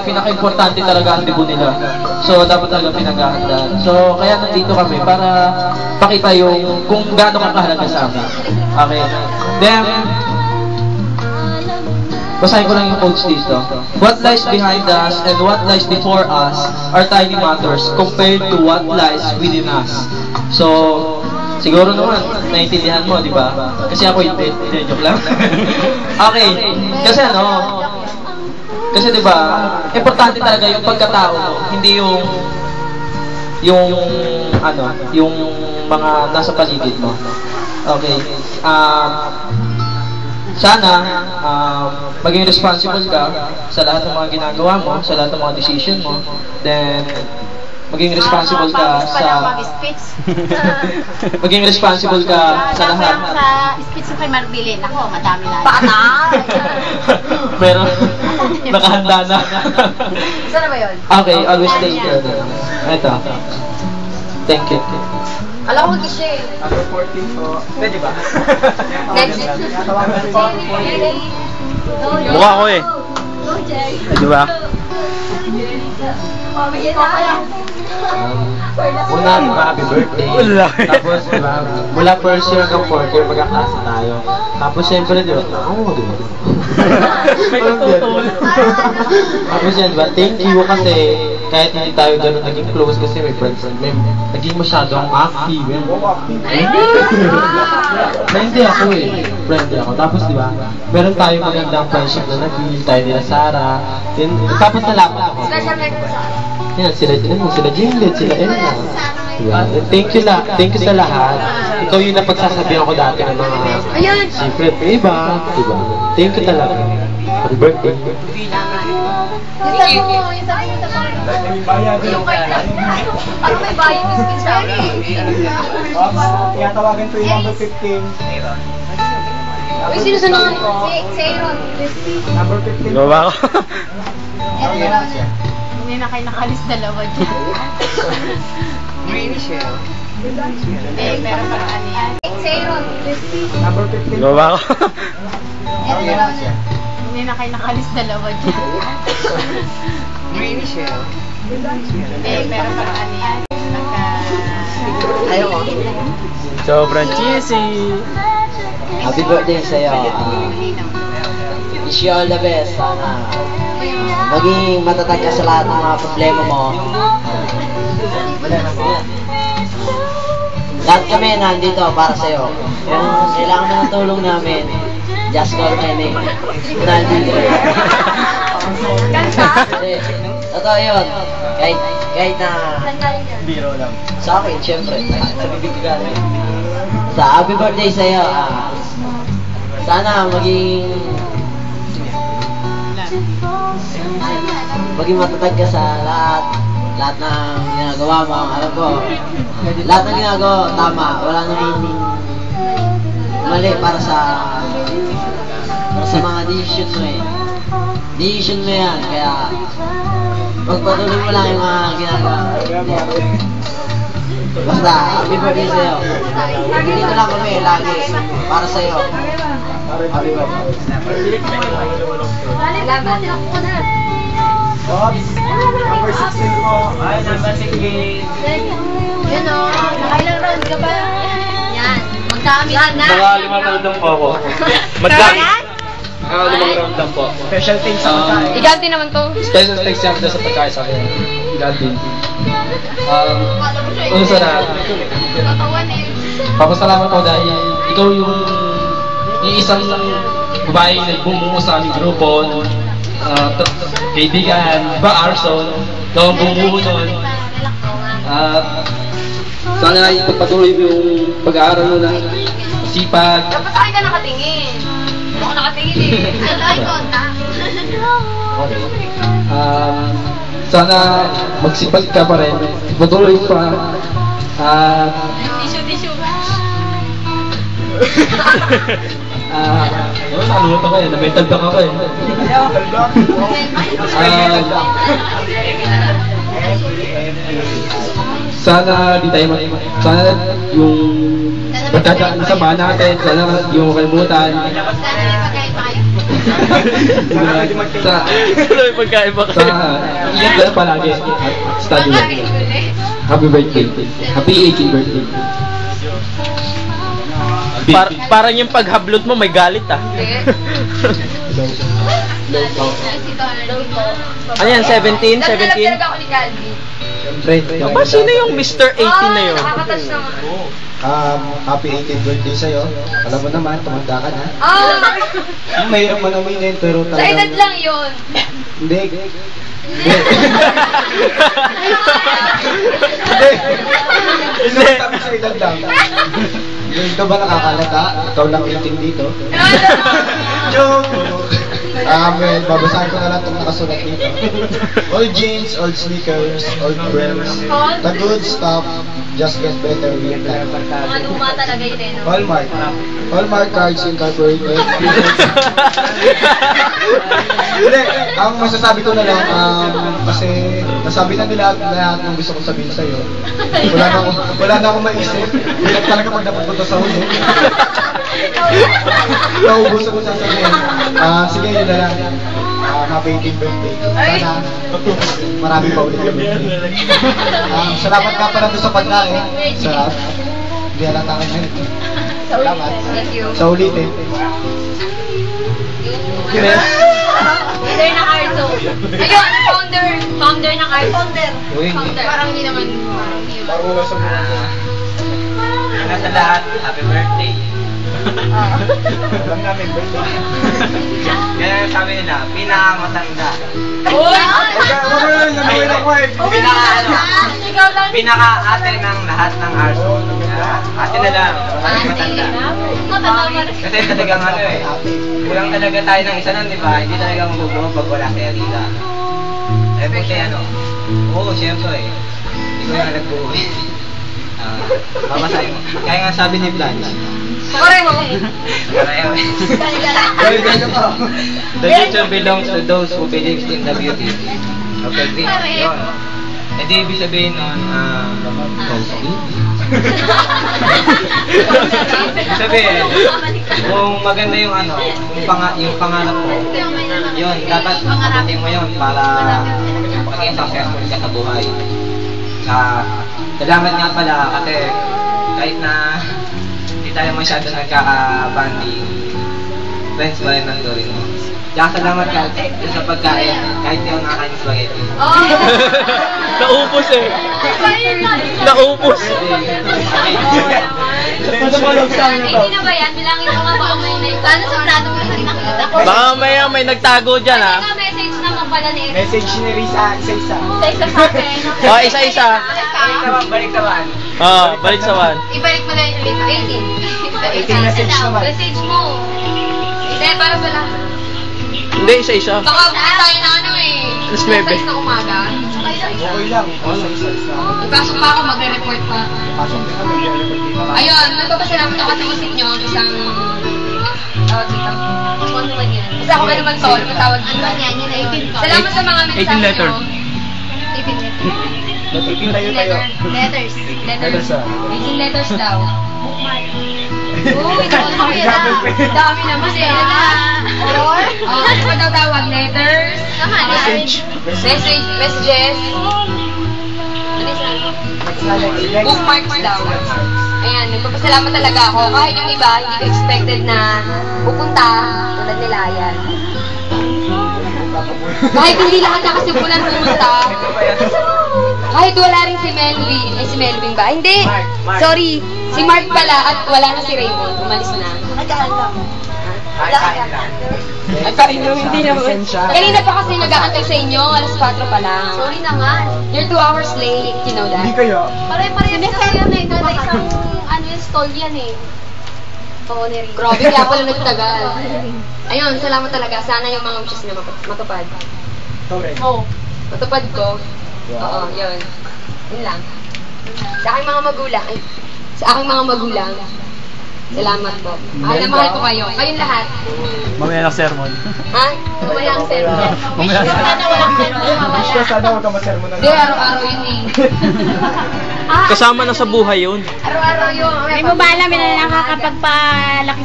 pinaka-importante talaga ang debut nila. So, dapat talaga pinaghahandaan. So, kaya nandito kami para pakita yung kung gaano kakahalaga sa amin. Okay. Then, basahin ko lang yung quotes dito. What lies behind us and what lies before us are tiny matters compared to what lies within us. So, siguro naman, naiintindihan mo, di ba? Kasi ako hindi. Joke lang. Okay. Kasi kasi diba, importante talaga yung pagkatao mo, hindi yung mga nasa paligid mo. Okay. Sana maging responsible ka sa lahat ng mga ginagawa mo, sa lahat ng mga decision mo. Then maging responsible ka sa maging responsible ka sa lahat. Sa speech kay Marbilin, ako, madami na. Meron nakahanda na. Saan na ba yun? Okay, always take care. Ito. Thank you. Alam ko mag-share. Number 14 po. Pwede ba? Mukha ko eh. Di ba? Una, di ba, happy birthday. Wala. Tapos, di ba, mula first year hanggang fourth year, magkaklase tayo. Tapos, syempre, di ba, di ba? May tutol. Tapos yan, di ba, thank you kasi kahit hindi tayo gano'n naging close kasi may friends, naging masyadong active. Friendly ako eh. Friendly ako. Tapos, di ba, meron tayong magandang friendship na nag-build tayo nila Sarah. Tapos, nalaman ako. Yan, sila Jinglet, sila Emma. Diba? Thank you sa lahat. Ikaw yung napagsasabihan ko dati ng mga secret. Iba, diba? Thank you talaga. Happy birthday. Ano may bayad yung speech sa akin? Tinatawagan ko yung number 15. Uy, sino sa naman? Si Aaron. Number 15. Gawa ko. Hindi na kayo nakalis dalawa dyan. Michelle. Hindi, pero parang yan. Si Aaron. Number 15. Gawa ko. Hindi na kayo nakalis dalawa dyan. Michelle. Hindi, pero parang yan. Ayoko. Sobrang cheesy. Happy birthday sa'yo. Wish you all the best. Sana maging matatag ka sa lahat ng mga problema mo. Lahat kami nandito para sa'yo. Kung kailangan mo ng tulong namin, just call my name. Nandito. Totoo yun. Kahit na Biro lang. sa akin, syempre, sa bibig ko galing. Sa happy birthday sa'yo. Sana maging matatag ka sa lahat ng ginagawa mo. Alam ko, lahat ng ginagawa tama. Wala namang mali para sa mga decision mo eh. Decision mo yan, kaya pagpatuloy mo lang yung mga ginagawa. Basta, happy birthday sa'yo. Dito lang kami lagi para sa'yo. Happy birthday. Laban ako na. Oops. Number 16 po. Ay, number 16. Yun o, nakailang round ka ba? Yan, magdami na. Naka-5 round lang po ako. Naka-5 round lang po. Special things sa pagkain. Iganti naman to. Special thanks yan sa pagkain sa akin. Iganti. Una sa lahat, papasalamat ko dahil ikaw yung isang babae na bumuo sa aming grupo, kaibigan, Arson, ikaw ang bumuo nun. Sana ipagpatuloy mo yung pag-aaral mo na sipag. Dapat sa'yo ka nakatingin. Hindi ako nakatingin eh. Ay, kontak. Sana magsipag ka pa rin, patuloy pa. Tissue. Naluto ko eh, na-mental block ako eh. Sana di tayo sana yung pagkakasama natin, sana yung kalimutan. Sana may pagkain pa kayo. Sa, Ano yung pagkain ba sa, iyan ka palagi. Study mo. Happy birthday. Happy 18th birthday. Parang yung paghablot mo may galit ah. Ano yan, 17? 17? Talaga ako ni Calvin. Siyempre. Aba, sino yung Mr. 18 na yun? Nakakatas naman. Happy 18th birthday sa'yo. Alam mo naman, tumanda ka na. Mayroon man aminin, pero Sa edad lang yun. Hindi. Hindi. Hindi. Sabi sa edad lang. Ito ba nakakalata? Ikaw lang 18 dito. Joke! Well, babasahin ko na lang itong nakasulat dito. All jeans, all sneakers, all brands, the good stuff just get better with time. Mga luma talaga yun eh. No? Hallmark. Hallmark Cards Incorporated. Hindi, ang masasabi ko na lang, kasi nasabi na nila lahat ng gusto kong sabihin sa'yo. Wala na akong maisip. Bilang talaga pag napunta sa huli. Naubusan ko sasabihin. Sige, yun na lang. Happy 18th birthday. Sana marami pa ulit yung birthday. Salamat nga pala doon sa pagkain. Sarap. Hindi halata ka yun. Salamat. Thank you. Sa ulitin. Yes. Founder ng Arto. Ayun, founder ng Arto. Founder. Parang hindi naman. Marunong sa mga. Una sa lahat, happy birthday. Alam namin birthday. Kaya sabi nila, pinakamatanda. Uy! Pinaka-ate ng lahat ng arso. Ate na lang, matanda. Kasi talagang ano eh, kulang talaga tayo ng isa nun, di ba? Hindi talaga mabubuo pag wala si Arita. Eh, kasi ano, oo, siyempre eh. Ikaw na nagbuo eh. Babasahin mo. Kaya nga sabi ni Blanche, Correct mo. pareho eh. The future belongs to those who believe in the beauty of the dream. Yun. Eh di ibig sabihin nun, sabihin, kung maganda yung ano, yung pangarap mo, yun, dapat pagdating mo yun para maging successful ka sa buhay. Salamat nga pala kasi kahit na hindi tayo masyado nagkaka-banding, friends pa rin ang turing mo. Tsaka salamat ka sa pagkain, kahit di ako nakakain ng spaghetti. Naupos eh. Naupos. Hindi na ba yan? Bilangin mo nga baka may sana sa plato mo na nakita ko. Baka may nagtago dyan ah. Teka, message naman pala ni Eric. Message ni Risa, isa-isa. Isa sa akin. Oh, isa-isa. Balik naman. Balik sa one. Ibalik mo na yung 18. 18 message naman. Message mo. Hindi, para pala. Hindi, isa-isa. Baka buhay tayo na ano eh. Alas 9. Alas 6 na umaga. Okay lang. Isa-isa. Pasok pa ako, magre-report pa. Pasok din kami. Ayun, nagpapasalamat ako sa musik nyo ang isang tawag dito. Ano naman yan? Kasi ako naman tol, matawag dito. Ano yan? Yan 18. Salamat sa mga mensahe 18 letter. nyo. 18 letter. Letters. Letters, ah. 18 letters daw. Uy, dami naman eh. Or? Oh, ano ba daw tawag? Letters? Message. Messages. Bookmarks daw. Ayan, nagpapasalamat talaga ako. Kahit yung iba, hindi ko expected na pupunta tulad nila. Ayan. Kahit hindi lahat nakasimulan pumunta. Kahit wala rin si Melvin. Ay, si Melvin ba? Hindi. Sorry. Si Mark pala at wala na si Raymond. Umalis na. Ay, parin nyo, hindi naman. Kanina pa kasi nag-aantay sa inyo. Alas 4 pa lang. Sorry naman. You're 2 hours late. You know that? Hindi kayo. Pare-pare kasi yan eh. Kada isang ano yung stall yan eh. Oo, Neri. Grabe, kaya pala nagtagal. Ayun, salamat talaga. Sana yung mga wishes na matupad. Correct. Oo. Matupad ko. Oo, yun. Yun lang. Sa aking mga magulang. Sa aking mga magulang. Salamat po. Mahal na mahal ko kayo. Kayong lahat. Mamaya ng sermon. Ha? Mamaya ang sermon. Mamaya ang Sana walang sermon. Wish ko sana huwag ka masermonan. Hindi, araw-araw yun eh. Kasama na sa buhay yun. Araw-araw yun. Hindi mo ba alam na nakakapagpalaki